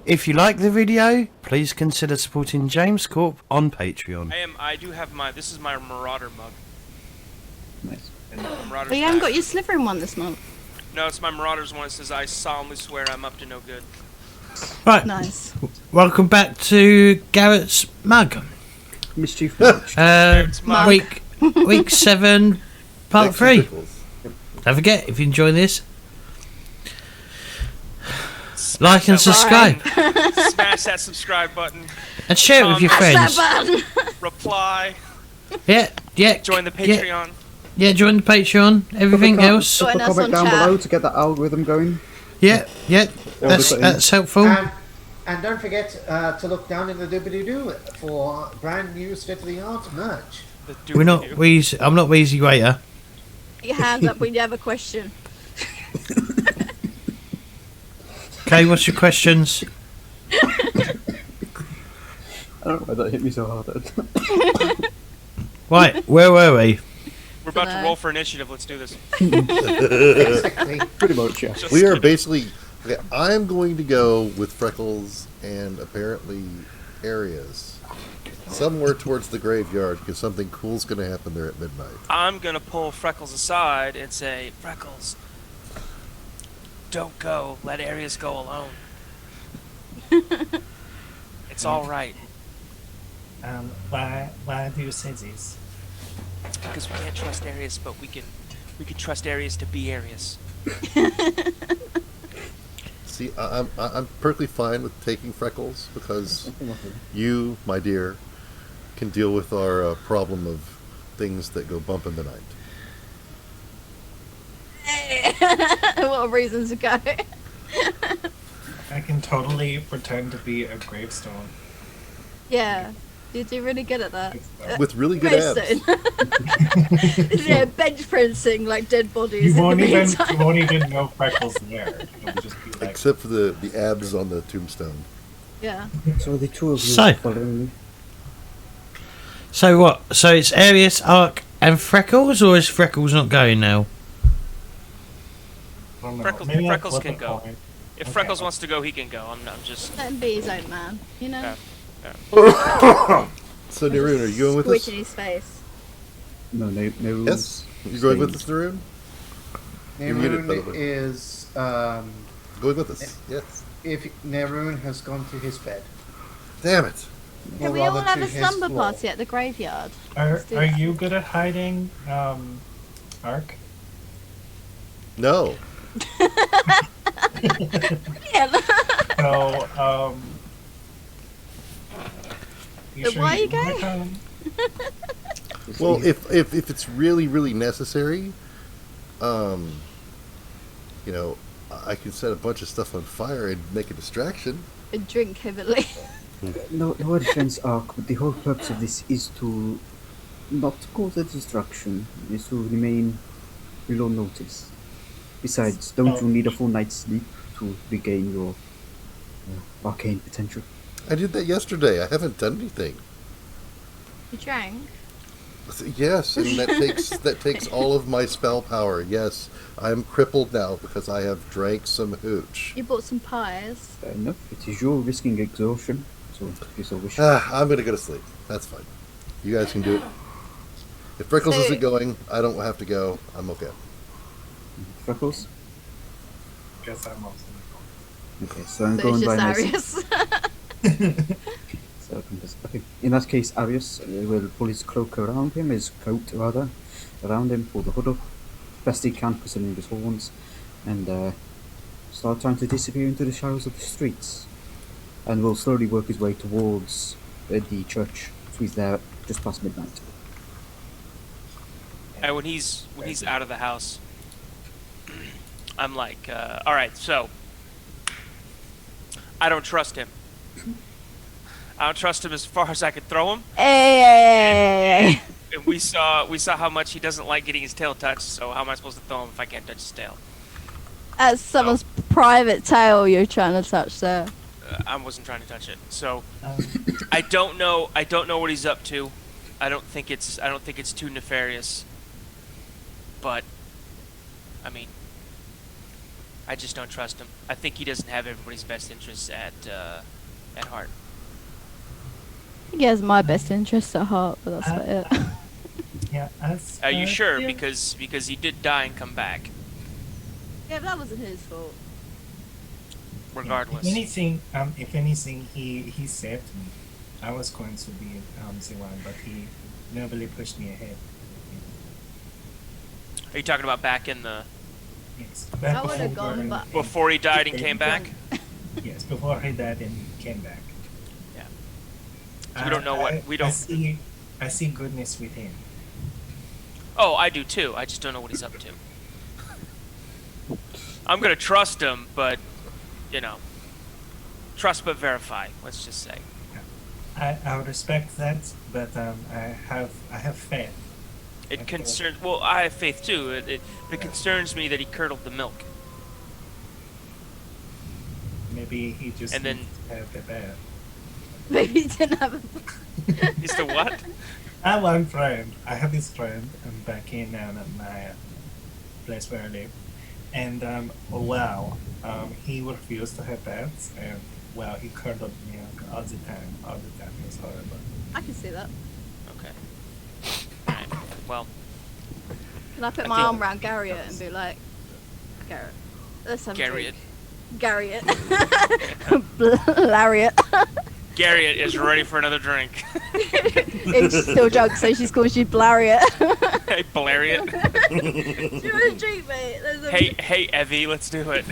If you like the video, please consider supporting James Corp on Patreon. I do have this is my Marauder mug. Nice. But you haven't got your Slytherin one this month. No, it's my Marauder's one. It says, I solemnly swear I'm up to no good. Right. Nice. Welcome back to Garrett's mug. Mischief March. Mug. Week 7, part 3. Don't forget, if you enjoy this, like and subscribe. Smash that subscribe button. And share it with your friends. Reply. Yeah. Join the Patreon. Yeah, join the Patreon. Everything else. Put a comment down below to get that algorithm going. Yeah. That's helpful. And don't forget to look down in the doobly-doo for brand new state-of-the-art merch. I'm not Wheezy Waiter. Your hand up when you have a question. Okay, what's your questions? I don't know why that hit me so hard. Right, where were we? We're about to roll for initiative. Let's do this. Exactly. Pretty much, yeah. We are basically... Okay, I'm going to go with Freckles and apparently Arius. Somewhere towards the graveyard, because something cool's going to happen there at midnight. I'm going to pull Freckles aside and say, Freckles, don't go. Let Arius go alone. It's all right. Why do you say this? Because we can't trust Arius, but we can trust Arius to be Arius. See, I'm perfectly fine with taking Freckles, because you, my dear, can deal with our problem of things that go bump in the night. What a reason to go. I can totally pretend to be a gravestone. Yeah. You do really good at that. With really good abs. Yeah, bench pressing like dead bodies. You won't even know Freckles there. It'll just be like, Except for the abs on the tombstone. Yeah. So the two of you So- following me. So what? So it's Arius, Ark, and Freckles, or is Freckles not going now? I don't know. Freckles, Maybe I'll Freckles flip can a go. coin. If Okay. Freckles wants to go, he can go. I'm just... Let him be his own man, you know? Yeah. So, Naroon, are you going with us? Squidge in his face. No. Yes? You're going with us, Naroon? You're muted, by the Neroon way. is... Going with us, yes. if Neroon has gone to his bed. Damn it. Can Or we all rather have to a his slumber floor. party at the graveyard? Are do that. you good at hiding, Ark? No. Yeah. So, Then why are you wanna going? come? Well, if it's really, really necessary, you know, I can set a bunch of stuff on fire and make a distraction. And drink heavily. No offense, Ark, but the whole purpose of this is to not cause a distraction, is to remain below notice. Besides, don't you need a full night's sleep to regain your arcane potential? I did that yesterday. I haven't done anything. You drank? Yes, and that takes all of my spell power. Yes, I'm crippled now because I have drank some hooch. You bought some pies. Fair enough. It is your risking exhaustion, so if you so wish. I'm gonna go to sleep. That's fine. You guys can do it. If Freckles So- isn't going, I don't have to go. I'm okay. Freckles? Guess I'm also Okay, so I'm So going it's by just myself. Arius. So, okay. In that case, Arius will pull his cloak around him, his coat rather, around him, pull the hood up, best he can, considering his horns, and start trying to disappear into the shadows of the streets. And will slowly work his way towards the church, so he's there just past midnight. And when he's out of the house, I'm like, all right, so I don't trust him. I don't trust him as far as I could throw him. Hey. And we saw how much he doesn't like getting his tail touched. So how am I supposed to throw him if I can't touch his tail? That's someone's private tail you're trying to touch there. I wasn't trying to touch it. So I don't know what he's up to. I don't think it's too nefarious. But I mean, I just don't trust him. I think he doesn't have everybody's best interests at heart. He has my best interests at heart, but that's about it. Yeah, as, Are you sure? yeah. Because he did die and come back. Yeah, but that wasn't his fault. Regardless. If anything, he saved me. I was going to be the one, but he nobly pushed me ahead. Are you talking about back in the Yes. I would have gone, but before he died and came back? Yes, before he died and came back. Yeah. So we don't know what we don't. I see goodness within. Oh, I do too. I just don't know what he's up to. I'm gonna trust him, but trust but verify. Let's just say. I would respect that, but I have faith. It concerns. Well, I have faith too. It concerns me that he curdled the milk. Maybe he just And then- needs to have the bad. maybe he didn't have a... He's the what? I have one friend. I have this friend back in at my place where I live, and he refused to have baths, and he curdled milk all the time. It was horrible. I can see that. Okay. Alright. Well, Can I put I my think- arm around Garriott and be like, Garrett, let's have a Garriott. drink. Garriott. Lariat. Garriott is ready for another drink. And she's still drunk, so she's called you Blariot. Hey, Blariot. Do you want a drink, mate? Let's have a Hey, Evie, let's do it.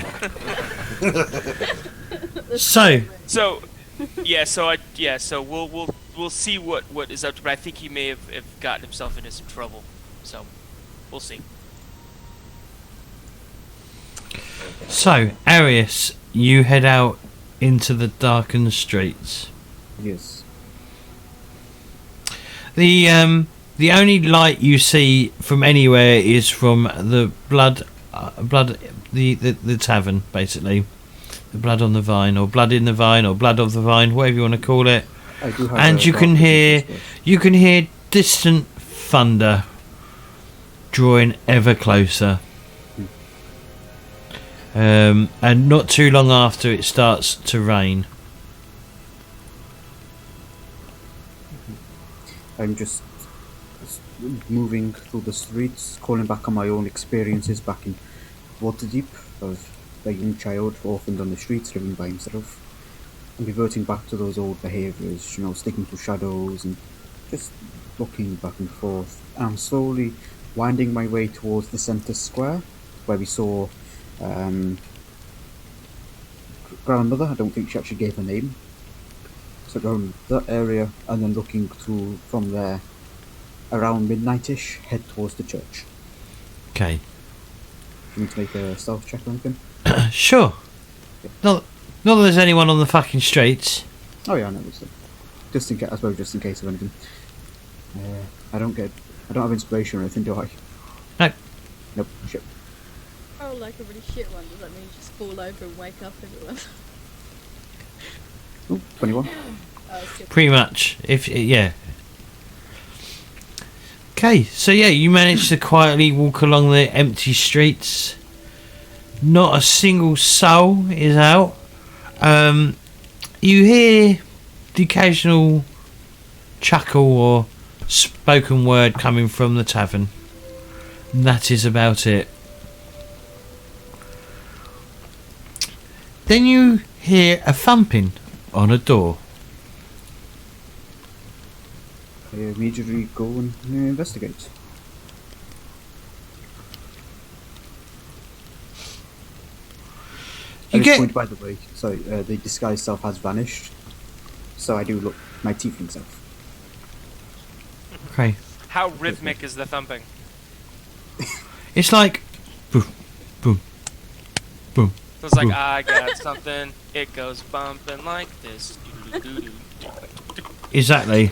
So, So we'll see what is up to, but I think he may have gotten himself into some trouble. So we'll see. Arius, you head out into the darkened streets. Yes. The only light you see from anywhere is from the blood, the tavern, basically. The blood on the vine, or blood in the vine, or blood of the vine, whatever you want to call it. I do have And a you dark can vision hear first. distant thunder drawing ever closer. And not too long after, it starts to rain. I'm just moving through the streets, calling back on my own experiences back in Waterdeep of a young child orphaned on the streets, living by himself, and reverting back to those old behaviours, sticking to shadows and just looking back and forth. And I'm slowly winding my way towards the centre square, where we saw grandmother. I don't think she actually gave her name. So around that area, and then looking through from there, around midnight-ish, head towards the church. Okay. Do you need to make a stealth check or anything? Sure. Not that there's anyone on the fucking streets. Oh yeah, I know. Just in case, I suppose, just in case of anything. I don't have inspiration or anything, do I? No. Nope. Shit. Oh, like a really shit one. Does that mean you just fall over and wake up everyone? Ooh, 21. Pretty much. Yeah. Okay, so yeah, you manage to quietly walk along the empty streets. Not a single soul is out. You hear the occasional chuckle or spoken word coming from the tavern. And that is about it. Then you hear a thumping on a door. I immediately go and investigate. You At this get point, by the way, sorry, the disguised self has vanished, so I do look my tiefling self. okay. How rhythmic is the thumping? It's like boom, boom, boom. So it's like, Boom. I got something, it goes bumping like this. Doo-doo-doo-doo. Exactly.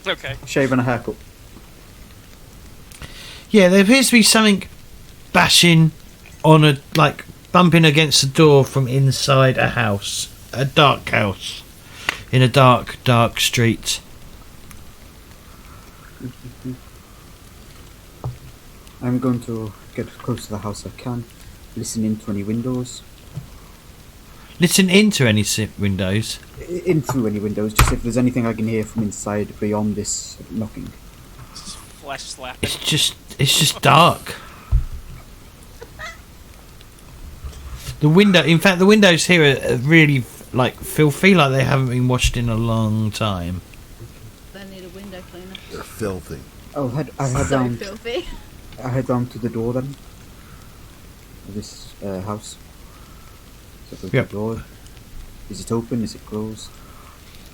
Okay. Shave and a haircut. Yeah, there appears to be something bashing on bumping against the door from inside a house, a dark house, in a dark, dark street. I'm going to get as close to the house as I can, listen into any windows. Listen into any windows. In through any windows, just if there's anything I can hear from inside beyond this knocking. Just flesh slapping. It's just dark. The windows here are really like filthy, like they haven't been washed in a long time. They need a window cleaner. They're filthy. I'll head So round. filthy. I head round to the door then. Of this house. So go to Yep. the door. Is it open? Is it closed?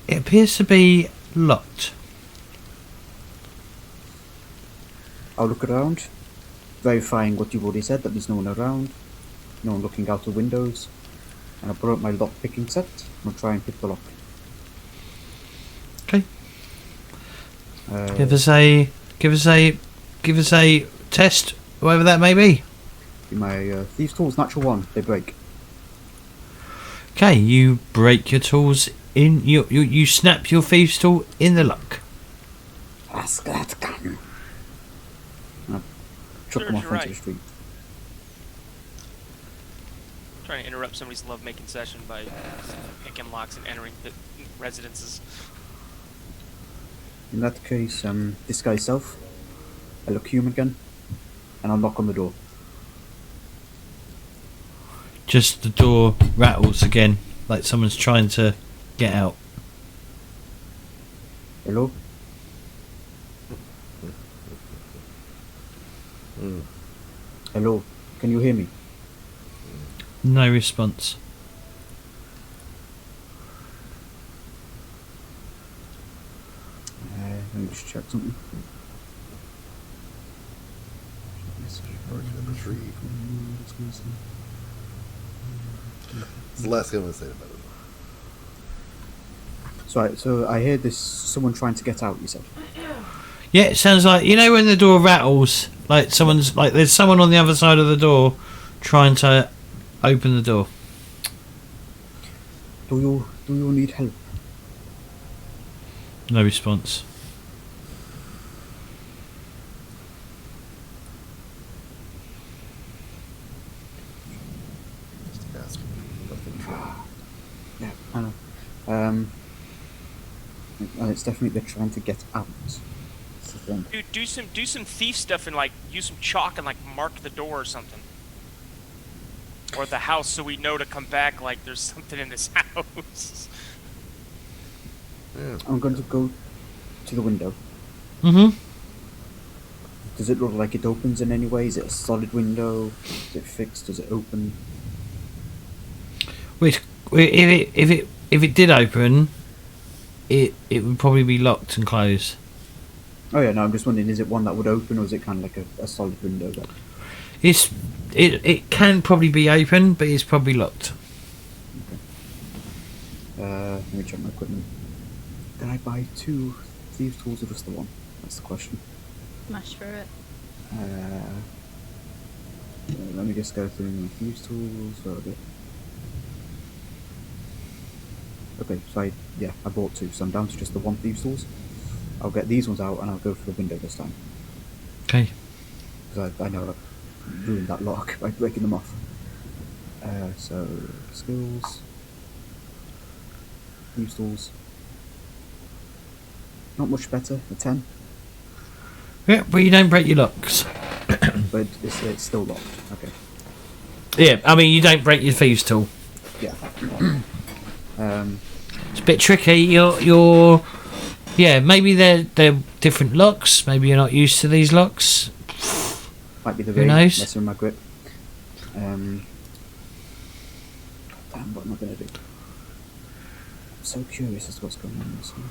It appears to be locked. I'll look around, verifying what you've already said, that there's no one around, no one looking out the windows, and I'll pull out my lock picking set and I'll try and pick the lock. Okay. Uh, Give us a test, whatever that may be. my thieves' tools, natural one, they break. Okay, you break your tools in. You snap your thieves' tool in the lock. Ask that gun. And I chuck them Serves off you onto the right. street. Trying to interrupt somebody's love-making session by picking locks and entering the residences. In that case, disguise self. I look human again, and I'll knock on the door. Just the door rattles again, like someone's trying to get out. Hello? Hello? Can you hear me? No response. Let me just check something. Charge number 3. It's the last thing I'm going to say about it. So I heard this someone trying to get out, you said? Yeah, it sounds like, you know when the door rattles, like there's someone on the other side of the door trying to open the door. Do you need help? No response. Just ask. Nothing true. Yeah, I know. And it's definitely they're trying to get out. That's the thing. Dude, do some thief stuff and like use some chalk and like mark the door or something. Or the house so we know to come back like there's something in this house. Yeah. I'm going to go to the window. Mm-hmm. Does it look like it opens in any way? Is it a solid window? Is it fixed? Does it open? Which, if it did open, it would probably be locked and closed. Oh yeah, no, I'm just wondering, is it one that would open, or is it kind of like a solid window? That... It can probably be open, but it's probably locked. Let me check my equipment. Did I buy 2 thieves' tools or just the one? That's the question. Smash through it. Let me just go through my thieves' tools. Where are they? Okay, so I bought 2, so I'm down to just the 1 thieves' tools. I'll get these ones out and I'll go for the window this time. Okay. Because I know I've ruined that lock by breaking them off. So, skills. Thieves' tools. Not much better, a 10. Yeah, but you don't break your locks. But it's still locked. Okay. Yeah, I mean you don't break your thieves' tool. Yeah. It's a bit tricky. You're yeah. Maybe they're different locks. Maybe you're not used to these locks. Might be the Who rain knows? messing with my grip. Damn, what am I gonna do? I'm so curious as to what's going on in this house.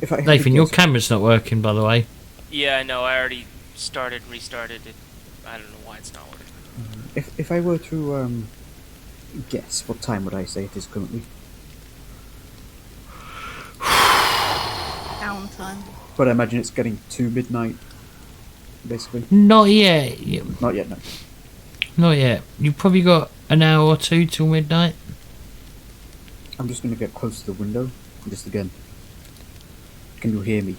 If I had to Nathan, your guess- camera's not working, by the way. Yeah, I know. I already restarted it. I don't know why it's not working. If I were to guess, what time would I say it is currently? Downtime. But I imagine it's getting to midnight, basically. Not yet. Not yet, no. Not yet. You've probably got an hour or 2 till midnight. I'm just gonna get close to the window, and just again. Can you hear me?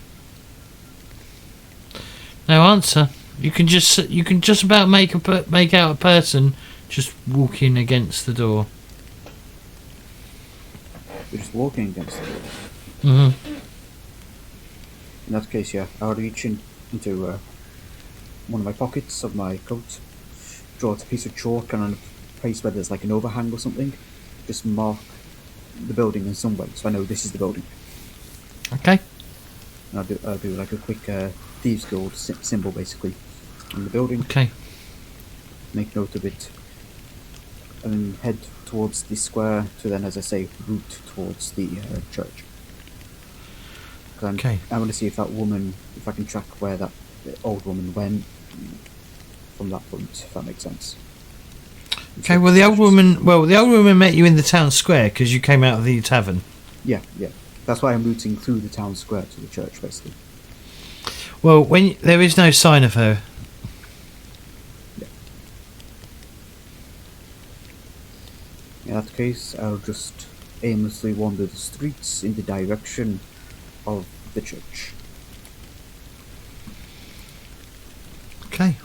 No answer. You can just about make out a person just walking against the door. You're just walking against the door. Mm-hmm. In that case, yeah, I'll reach into one of my pockets of my coat, draw out a piece of chalk, and on a place where there's like an overhang or something, just mark the building in some way, so I know this is the building. Okay. And I'll do like a quick thieves guild symbol basically on the building. Okay. Make note of it, and then head towards the square to then, as I say, route towards the church. Okay. I want to see if that woman, if I can track where that old woman went from that point, if that makes sense. Okay. Well, the old woman met you in the town square because you came out of the tavern. Yeah. That's why I'm routing through the town square to the church, basically. Well, there is no sign of her. Yeah. In that case, I'll just aimlessly wander the streets in the direction of the church. Okay.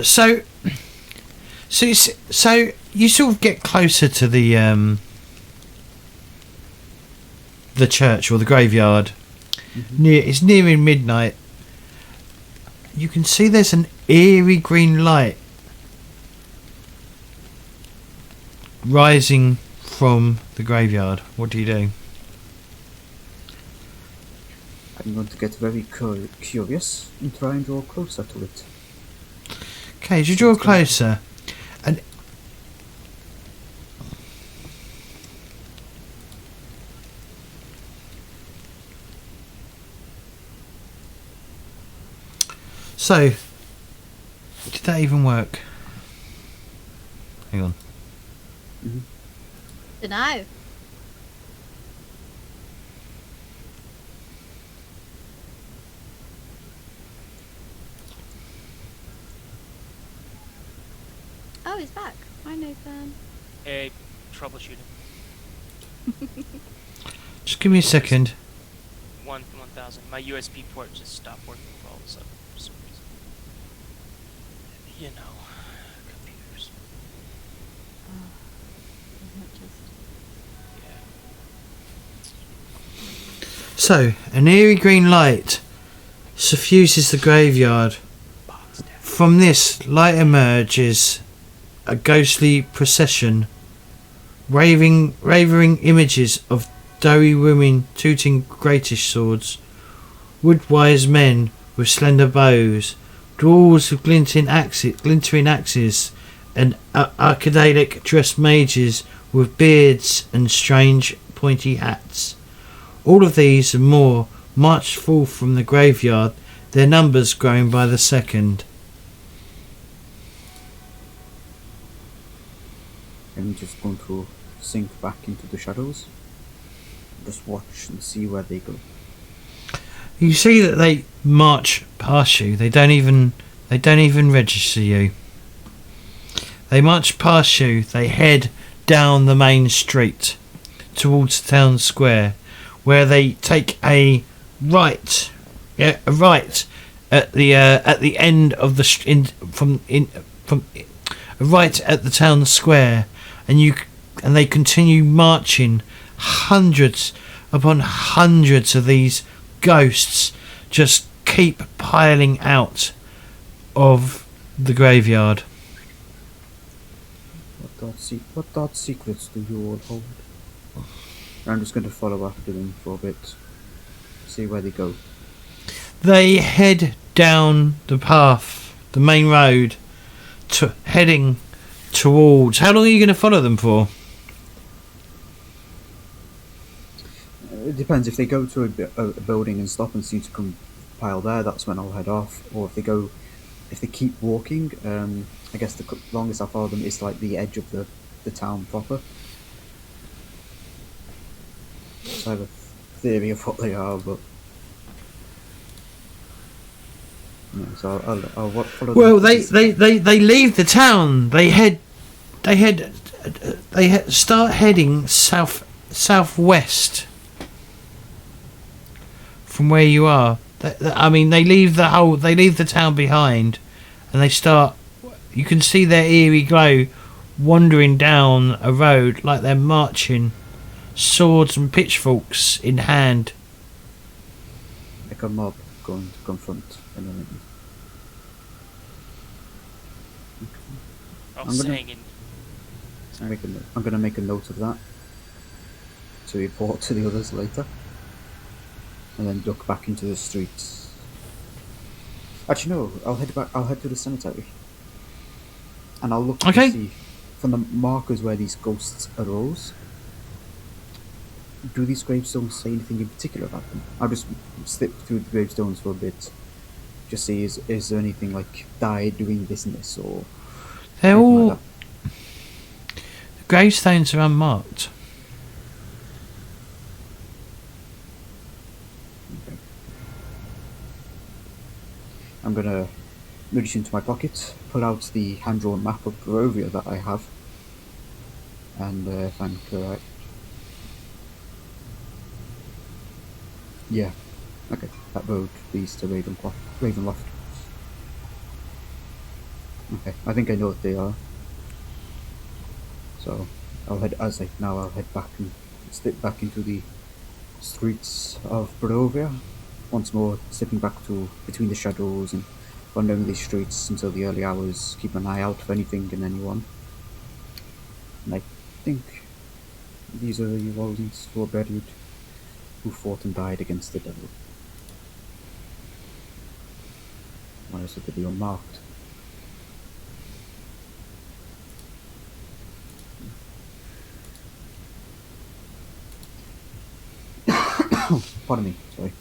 So you sort of get closer to the church or the graveyard. Mm-hmm. It's nearing midnight. You can see there's an eerie green light rising from the graveyard. What do you do? I'm going to get very curious and try and draw closer to it. Okay, as you draw closer, and so did that even work? Hang on. Mm-hmm. Dunno. Oh, he's back. Hi, Nathan. Hey, troubleshooting. Just give me a second. 1000. My USB port just stopped working for all of a sudden for some reason. You know, computers. Isn't it just... Yeah. So, an eerie green light suffuses the graveyard. From this, light emerges a ghostly procession, raving images of doughy women tooting greatish swords, wood-wise men with slender bows, dwarves with glittering axes, and archaic dressed mages with beards and strange pointy hats. All of these and more marched forth from the graveyard, their numbers growing by the second. I'm just going to sink back into the shadows. Just watch and see where they go. You see that they march past you. They don't even register you. They march past you. They head down the main street towards the town square, where they take a right. Yeah, a right at the end of the right at the town square, and they continue marching. Hundreds upon hundreds of these ghosts just keep piling out of the graveyard. What dark secrets do you all hold? I'm just going to follow after them for a bit, see where they go. They head down the path, the main road, heading towards... How long are you going to follow them for? It depends. If they go to a building and stop and seem to compile there, that's when I'll head off. Or if they keep walking, I guess the longest I follow them is like the edge of the town proper. So I have a theory of what they are, but Yeah, so I'll follow. Well, them. they leave the town. They start heading southwest from where you are. I mean, they leave the town behind, and they start. You can see their eerie glow wandering down a road like they're marching, swords and pitchforks in hand. Like a mob going to confront an enemy. Oh, I'm gonna- saying I'm gonna make a note of that to report to the others later, and then duck back into the streets. Actually, no. I'll head back. I'll head to the cemetery, and I'll look Okay. to see from the markers where these ghosts arose. Do these gravestones say anything in particular about them? I'll just slip through the gravestones for a bit. Just see is there anything like died doing business or They're anything all like that. the gravestones are unmarked. Okay. I'm gonna reach into my pocket, pull out the hand-drawn map of Barovia that I have, and if I'm correct, yeah, okay, that road leads to Ravenloft. Okay, I think I know what they are. So I'll head back and slip back into the streets of Barovia once more, slipping back to between the shadows and wandering these streets until the early hours, keep an eye out for anything and anyone. And I think these are the ones who are buried, who fought and died against the devil. Why is it to be unmarked? Pardon me, sorry.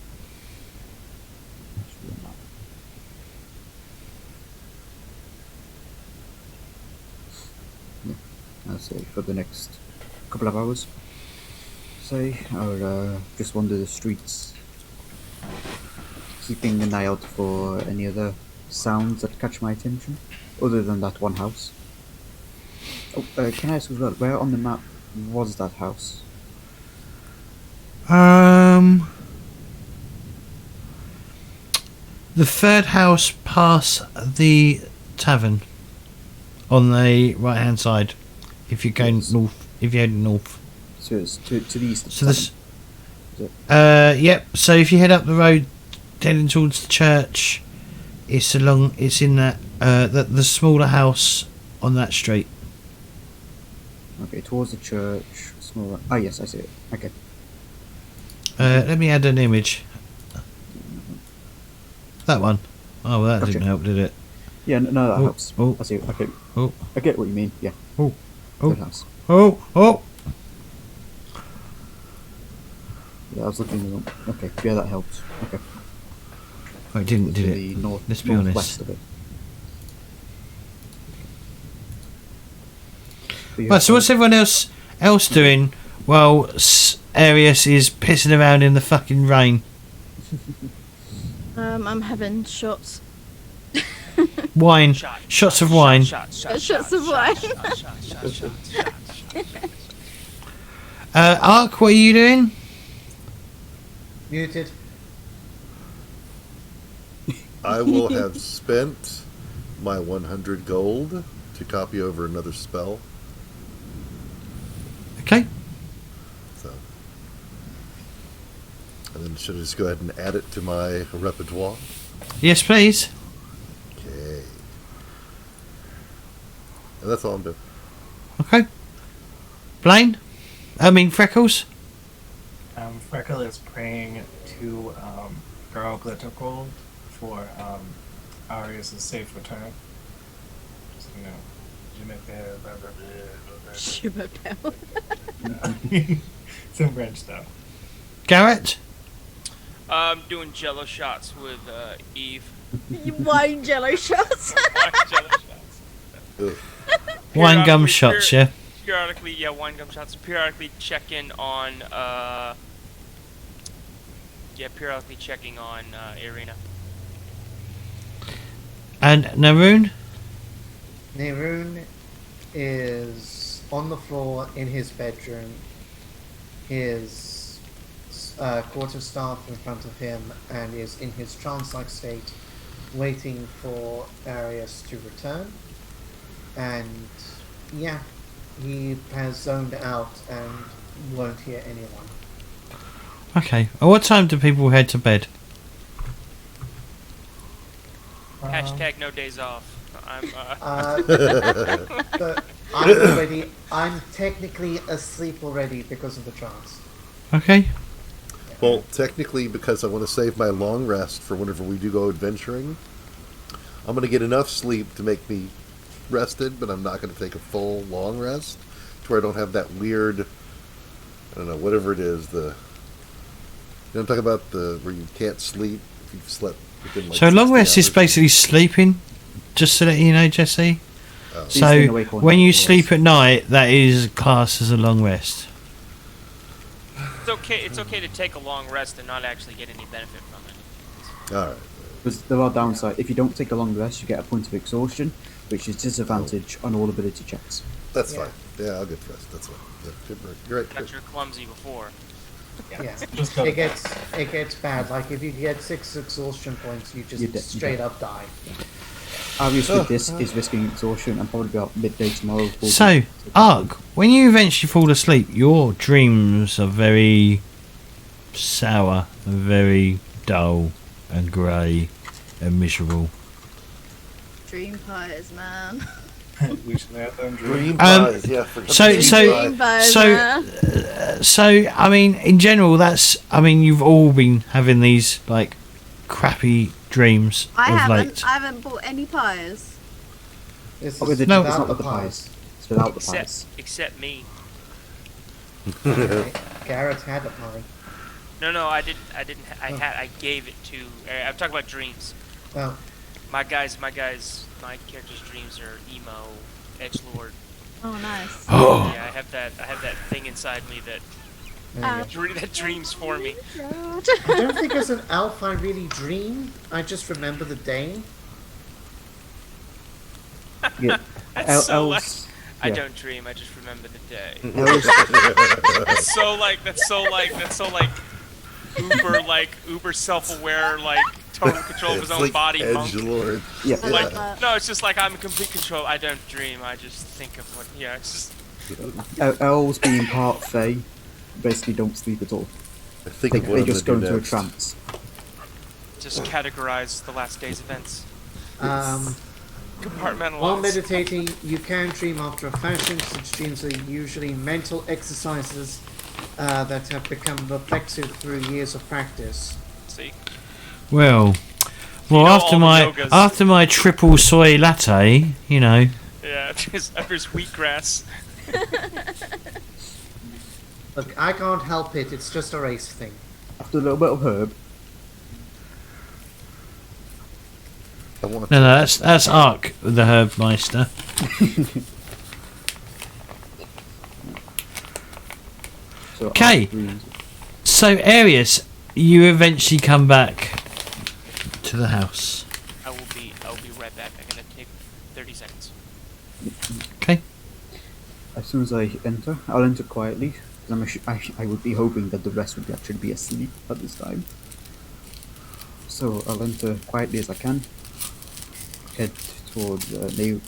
Yeah, I'll say for the next couple of hours. I'll just wander the streets, keeping an eye out for any other sounds that catch my attention, other than that one house. Oh, can I ask as well, where on the map was that house? The third house past the tavern on the right hand side. If you're going Yes. north, if you're heading north. So it's to the east of So the this, tavern. yep. So if you head up the road, heading towards the church, it's in that the smaller house on that street. Okay, towards the church, smaller. Ah, yes, I see it. Okay. Let me add an image. That one. Oh, well, that Gotcha. didn't help, did it? Yeah, no, that Oh, helps. oh. I see. Okay, Oh, I get what you mean. Yeah. oh, oh. Good house. oh, oh. Yeah, I was looking at them. Okay, yeah, that helps. Okay. Oh, it didn't, To did the it? north, Let's be northwest honest. of it. But yeah, Right, so what's everyone else doing while Arius is pissing around in the fucking rain? I'm having shots. Wine. shot, Shots shot, of wine. shot, shot, Shots shot, of wine. shot, shot, shot, shot, shot. Ark, what are you doing? Muted. I will have spent my 100 gold to copy over another spell. Okay. So, and then should I just go ahead and add it to my repertoire? Yes, please. Okay. And that's all I'm doing. Okay. Blaine? Freckles? Freckle is praying to Girl Glittergold for Arius' safe return. Just, Sugar bell. some French stuff. Garrett? I'm doing jello shots with Eve. Wine jello shots. Jello shots. Ugh. Wine gum Periodically- shots, yeah? Periodically, yeah, wine gum shots. Periodically checking on, periodically checking on Irina. And Naroon? Neroon is on the floor in his bedroom. His quarterstaff in front of him, and is in his trance-like state, waiting for Arius to return. And yeah, he has zoned out and won't hear anyone. Okay. At what time do people head to bed? Hashtag no days off. I'm But I'm technically asleep already because of the trance. Okay. Well, technically, because I want to save my long rest for whenever we do go adventuring, I'm going to get enough sleep to make me rested, but I'm not going to take a full long rest to where I don't have that weird, I don't know, whatever it is, you know what I'm talking about, where you can't sleep if you've slept within like So long 60 rest is hours. basically sleeping, just so that you know, Jesse. Oh. He's staying So awake all when night you for sleep us. at night, that is classed as a long rest. It's okay. It's okay to take a long rest and not actually get any benefit from it. All right. Because there are downsides. If you don't take a long rest, you get a point of exhaustion, which is disadvantage on all ability checks. That's Yeah. fine. Yeah, I'll get rest. That's fine. Yeah, good work. You're right. Got Good. your clumsy before. Yeah, Just go to it gets bad. Like if you get 6 exhaustion points, you just You're dead. straight up die. Arius with this is risking exhaustion and probably about midday tomorrow. will So, be- Ark, when you eventually fall asleep, your dreams are very sour, and very dull, and grey, and miserable. Dream pies, man. We should have them dream. Dream pies, yeah. forgot so- the so- dream pie. Dream pies, so- man. So, I mean, in general, you've all been having these, like, crappy dreams I of haven't. late. I haven't bought any pies. This Oh, with is the, No. it's without not with the pies. It's without the pies. Except me. Okay. Garrett had a pie. No, I didn't. I gave it to. I'm talking about dreams. Well, My character's dreams are emo, edgelord. Oh, nice. Oh, Yeah, I have that thing inside me that there you go. that dreams for me. I don't think as an elf I really dream. I just remember the day. Yeah. That's so like, Elves, I yeah. don't dream. I just remember the day. elves, That's so like uber self-aware, like total control of his It's own like body monk. edgelord. yeah. I love that. No, it's just like I'm in complete control. I don't dream. I just think of what. Yeah, it's just. Elves being part Fey basically don't sleep at all. I think They, of what they I'm just go gonna do into a next. trance. Just categorize the last day's events. While Compartmentalize. meditating, you can dream after a fashion. Such dreams are usually mental exercises that have become reflexive through years of practice. See? well, know after all the my yogas. triple soy latte, you know. Yeah, after his wheatgrass. Look, I can't help it. It's just a race thing. After a little bit of herb, I want No, that's Ark, the Herbmeister. so Okay. Ark dreams. So, Arius, you eventually come back to the house. I will be right back. I'm gonna take 30 seconds. Okay. As soon as I enter, I'll enter quietly. 'Cause I would be hoping that the rest would actually be asleep at this time. So I'll enter quietly as I can. Head towards where the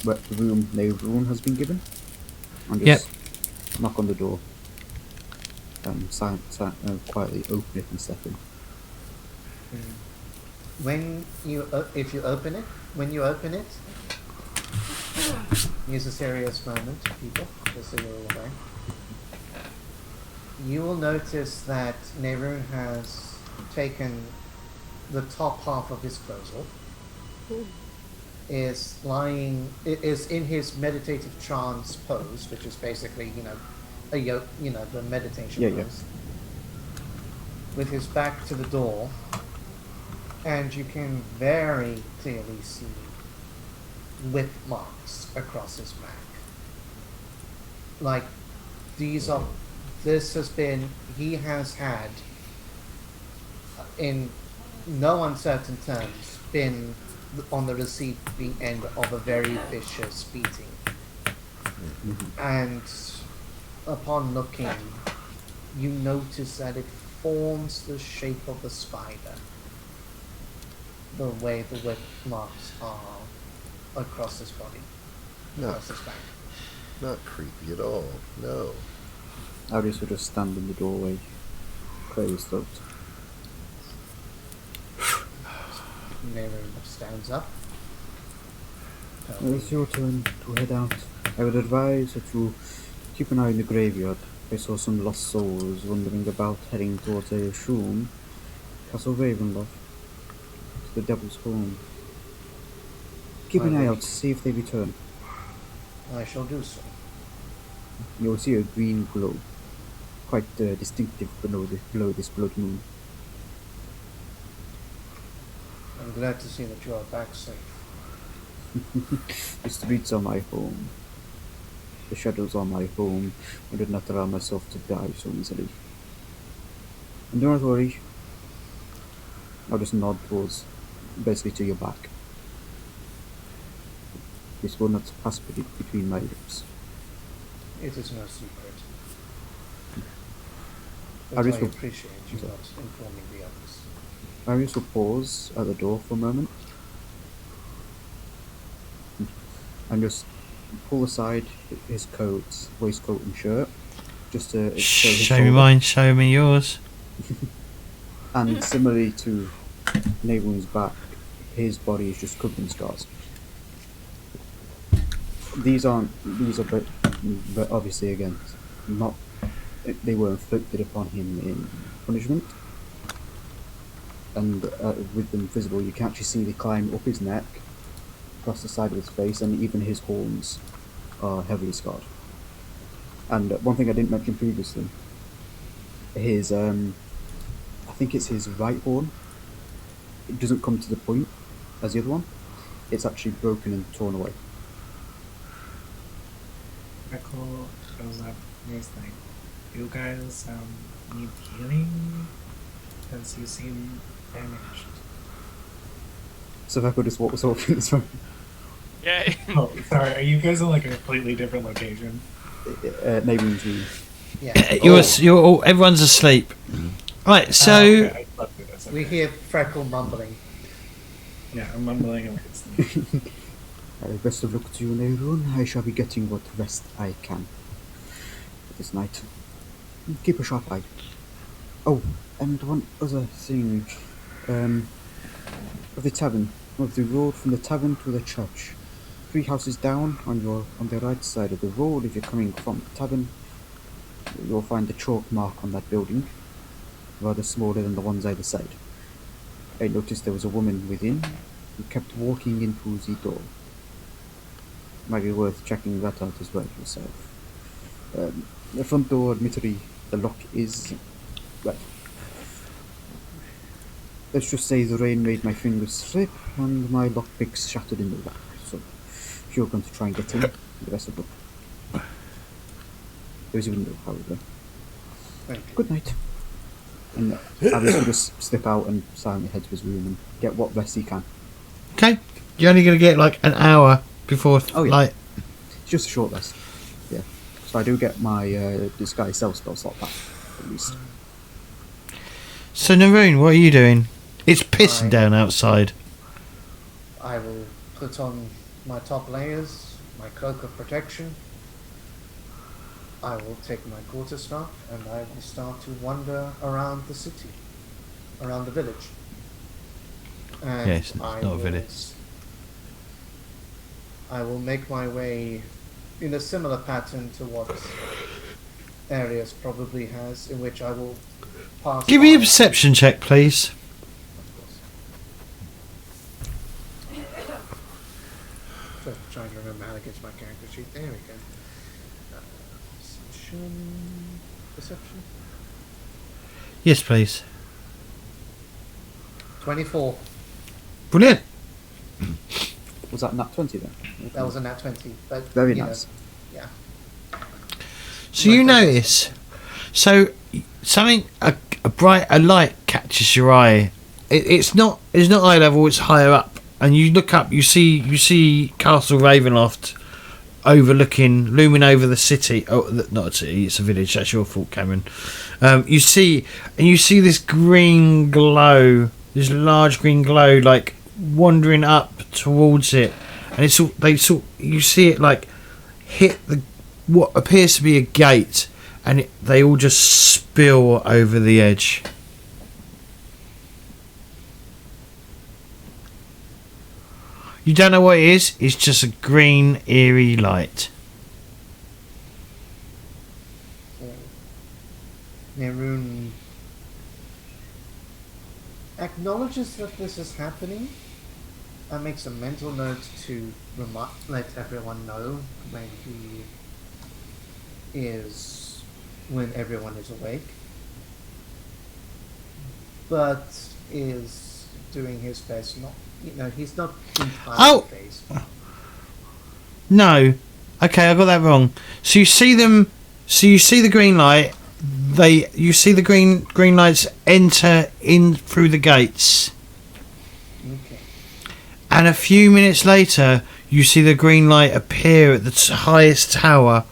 room Naroon has been given. And just knock on the door. Quietly open it and step in. If you open it, use a serious moment, people, just so you're all aware. You will notice that Neroon has taken the top half of his clothes off. Is in his meditative trance pose, which is basically, the meditation Yeah, pose. yeah. With his back to the door, and you can very clearly see whip marks across his back. Like, he has had, in no uncertain terms, been on the receiving end of a very vicious beating. And upon looking, you notice that it forms the shape of the spider. The way the whip marks are across his body, No. across his back. Not creepy at all. No. Arius would just stand in the doorway, clear his throat. Nehru stands up. It's your turn to head out. I would advise that you keep an eye on the graveyard. I saw some lost souls wandering about, heading towards, I assume, Castle Ravenloft, to the Devil's Home. Keep an eye out to see if they return. I shall do so. You will see a green glow, quite distinctive below this blood moon. I'm glad to see that you are back safe. The streets are my home. The shadows are my home. I did not allow myself to die so easily. And do not worry. I'll just nod towards, basically to your back. This will not pass between my lips. It is no secret. I But I just will- appreciate you not informing the others. Arius will pause at the door for a moment and just pull aside his coat, waistcoat and shirt, just to show his Show me shoulder. mine, show me yours. And similarly to Nabun's back, his body is just covered in scars. These are but obviously again, not, they were inflicted upon him in punishment. And with them visible, you can actually see they climb up his neck, across the side of his face, and even his horns are heavily scarred. And one thing I didn't mention previously, his, I think it's his right horn, it doesn't come to the point as the other one, it's actually broken and torn away. Echo shows up and he's like, you guys need healing? Because you seem damaged. So Veko just walks over this way. Yeah. Oh, sorry, are you guys in like a completely different location? Neighbouring room. Yeah. You're all, everyone's asleep. Right, so Oh, okay, I slept through this, We okay. hear Freckle mumbling. Yeah, I'm mumbling and listening. Best of luck to you, Neirun. I shall be getting what rest I can this night. Keep a sharp eye. Oh, and one other thing. Of the tavern. Of the road from the tavern to the church. 3 houses down on the right side of the road. If you're coming from the tavern, you'll find the chalk mark on that building, rather smaller than the ones either side. I noticed there was a woman within who kept walking into the door. Might be worth checking that out as well yourself. The front door, admittedly, the lock is, well, let's just say the rain made my fingers slip and my lockpicks shattered in the lock. So, if you're going to try and get in, the best of luck. There is a window, however. Thank you. Good night. And Alice will just slip out and silently head to his room and get what rest he can. okay, you're only gonna get like an hour before Oh, yeah. like It's just a short rest. Yeah. So I do get my disguise self spell slot back, at least. So Naroon, what are you doing? It's pissing Fine. down outside. I will put on my top layers, my cloak of protection. I will take my quarterstaff and I will start to wander around the city, around the village. And Yes, it's I not a will- village. I will make my way in a similar pattern to what Arius probably has, in which I will pass. Give me a by- perception check, please. Just trying to remember how to get to my character sheet. There we go. Perception. Yes, please. 24. Brilliant. Was that nat 20 then? That was a nat 20. But Very you know, nice. yeah. So you notice, so something a light catches your eye. It's not eye level. It's higher up and you look up. You see Castle Ravenloft looming over the city. Oh, not a city. It's a village. That's your fault, Cameron. You see this green glow, this large green glow, like wandering up towards it, and you see it like hit what appears to be a gate, and they all just spill over the edge. You don't know what it is. It's just a green, eerie light. Nerun acknowledges that this is happening and makes a mental note to let everyone know when everyone is awake, but is doing his best. He's not entirely phased. No. Okay, I got that wrong. So you see them. So you see the green light. You see the green lights enter in through the gates. Okay. And a few minutes later, you see the green light appear at the highest tower.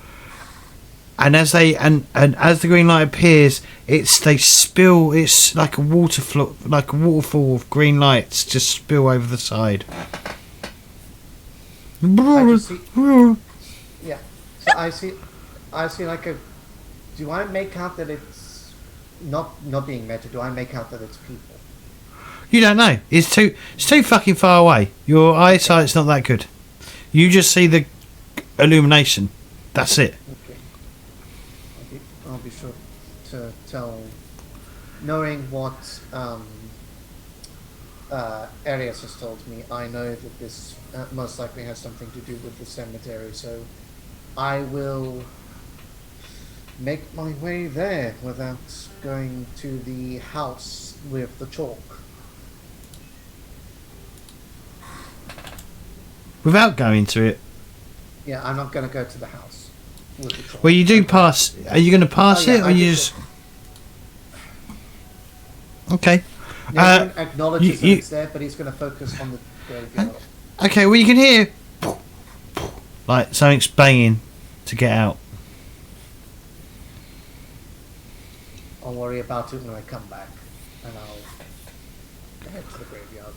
And as as the green light appears, they spill. It's like a waterfall of green lights just spill over the side. Yeah. So I see like a. Do I make out that it's not being measured? Do I make out that it's people? You don't know. It's too fucking far away. Your eyesight's not that good. You just see the illumination. That's it. Okay. I'll be sure to tell. Knowing what Arias has told me, I know that this most likely has something to do with the cemetery. So I will make my way there without going to the house with the chalk. Without going to it? Yeah, I'm not going to go to the house with the chalk. Well, you do pass. Are you going to pass it, or you just? Okay. Yeah, he acknowledges that it's there, but he's going to focus on the graveyard. Okay. Well, you can hear like something's banging to get out. I'll worry about it when I come back, and I'll head to the graveyard.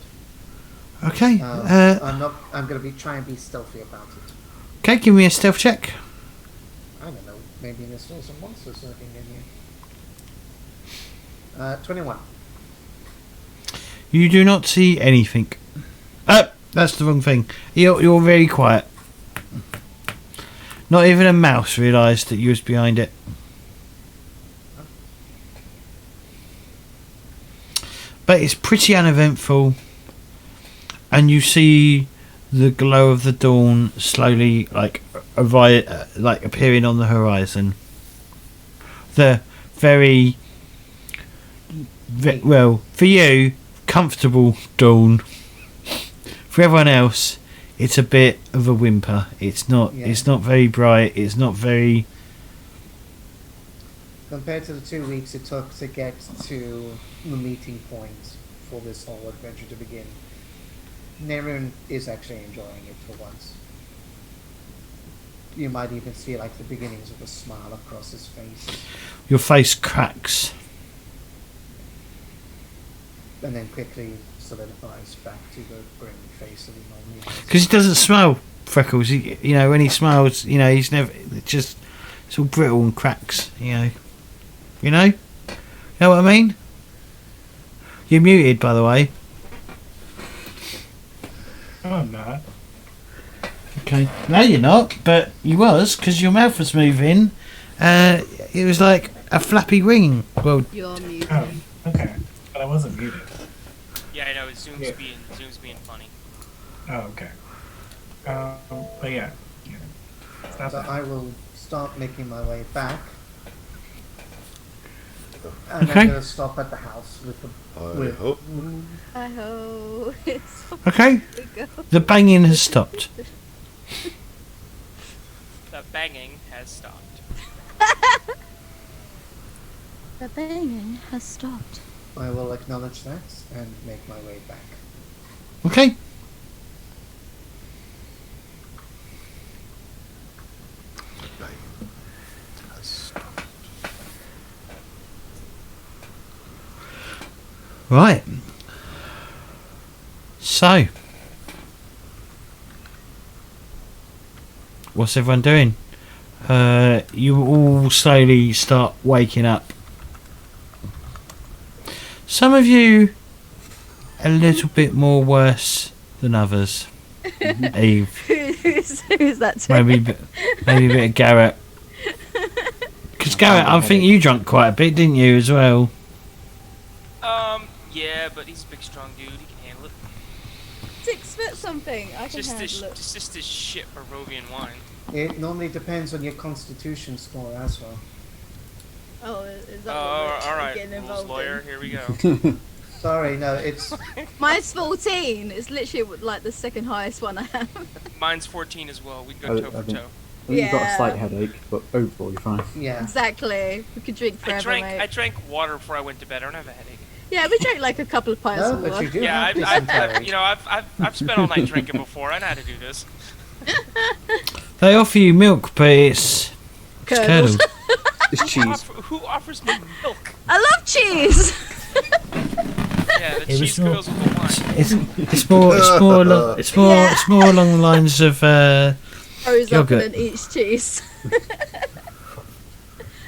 Okay. I'm going to try and be stealthy about it. Okay, give me a stealth check. I don't know. Maybe there's still some monsters lurking in here. 21. You do not see anything. Oh, that's the wrong thing. You're very quiet. Not even a mouse realised that you was behind it. But it's pretty uneventful, and you see the glow of the dawn slowly, like appearing on the horizon. The very well for you, comfortable dawn. For everyone else, it's a bit of a whimper. It's not. Yeah. It's not very bright. It's not very. Compared to the 2 weeks it took to get to the meeting point for this whole adventure to begin, Nerun is actually enjoying it for once. You might even see like the beginnings of a smile across his face. Your face cracks. And then quickly solidifies back to the grim face that he normally has. Because he doesn't smell freckles. When he smiles, he's never. It's all brittle and cracks. You know what I mean? You're muted, by the way. No, I'm not. Okay. No, you're not, but you was, because your mouth was moving. It was like a flappy wing. Well, You're muted. Oh, okay. But I wasn't muted. Yeah, I know. Zoom's being funny. Oh, okay. But yeah. So I will start making my way back. And Okay. I'm going to stop at the house with the... I hope. I hope it's okay. The banging has stopped. The banging has stopped. The banging has stopped. I will acknowledge that and make my way back. Okay. Right. So, what's everyone doing? You all slowly start waking up. Some of you a little bit more worse than others. Eve, Who's that to? maybe a bit of Garrett. Because Garrett, I think you drank quite a bit, didn't you, as well? Yeah, but he's a big, strong dude. He can handle it. 6 foot something. I can Just handle it. this shit Barovian wine. It normally depends on your constitution score as well. Oh, is that Oh, what we're all right, getting rules involved lawyer. in? Here we go. Sorry, no, it's Mine's 14. It's literally like the second highest one I have. Mine's 14 as well. We can go toe for toe. You've got a Yeah. slight headache, but overall you're fine. yeah. Exactly. We could drink forever, I mate. drank water before I went to bed. I don't have a headache. Yeah, we drank like a couple of pints No, of but water. you do Yeah, have I've dysentery. you know, I've spent all night drinking before. I know how to do this. They offer you milk, but it's Curdled. curdled. It's cheese. Who offers me milk? I love cheese. Yeah, the It was cheese not- girls with the wine. It's more along the lines of Throws up Yogurt. and then eats cheese.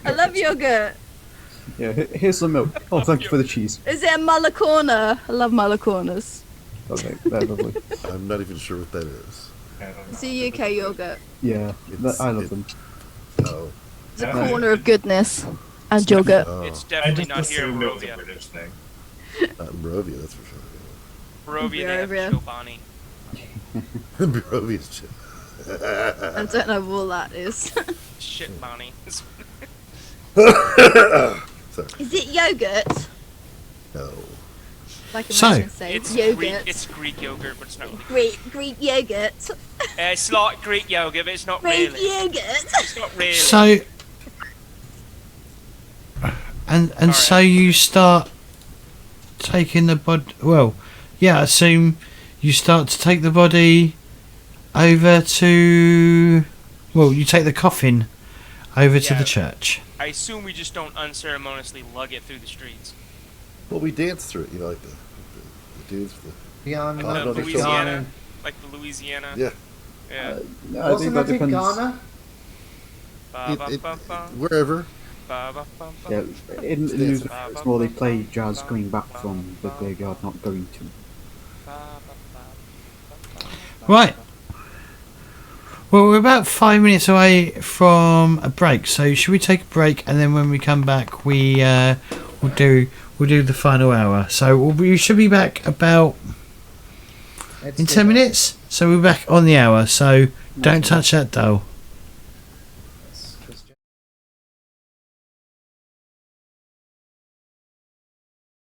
I love yogurt. Yeah, here's some milk. Oh, thank you for the cheese. Is it a Malacorna? I love Malacornas. Okay, they're lovely. I'm not even sure what that is. I don't know. It's a UK yogurt. Yeah, I love them. Oh. It's a Yeah. corner of goodness. And yogurt. Oh. It's I definitely just not here in assumed it was a Barovia. British thing. Not in Barovia, that's for sure. Barovia, they have Barovia. Chobani. Barovia's shit. I don't know what that is. Shit, Bonnie. Sorry. Is it yogurt? No. Like So- Americans say, It's yogurt. Greek. It's Greek yogurt, but it's not really. Greek yogurt. It's like Greek yogurt, but it's not Greek really. yogurt. It's not really. so. And so you start taking the body. Well, yeah, I assume you start to take the body over to. Well, you take the coffin over to Yeah. the church. I assume we just don't unceremoniously lug it through the streets. Well, we dance through it, you know, like the dudes. Beyond Oh, The no, they're Louisiana, like the Louisiana. Yeah. Yeah. I think Wasn't that that in depends. Ghana? Ba-ba-ba-ba, Wherever. ba-ba-ba-ba. Yeah, in Dance. New Zealand, it's more they play jazz coming back from the graveyard, not going to. Right. Well, we're about 5 minutes away from a break, so should we take a break and then when we come back, we'll do the final hour. So we should be back about Let's in do 10 that. minutes. So we're back on the hour. So don't touch that dial.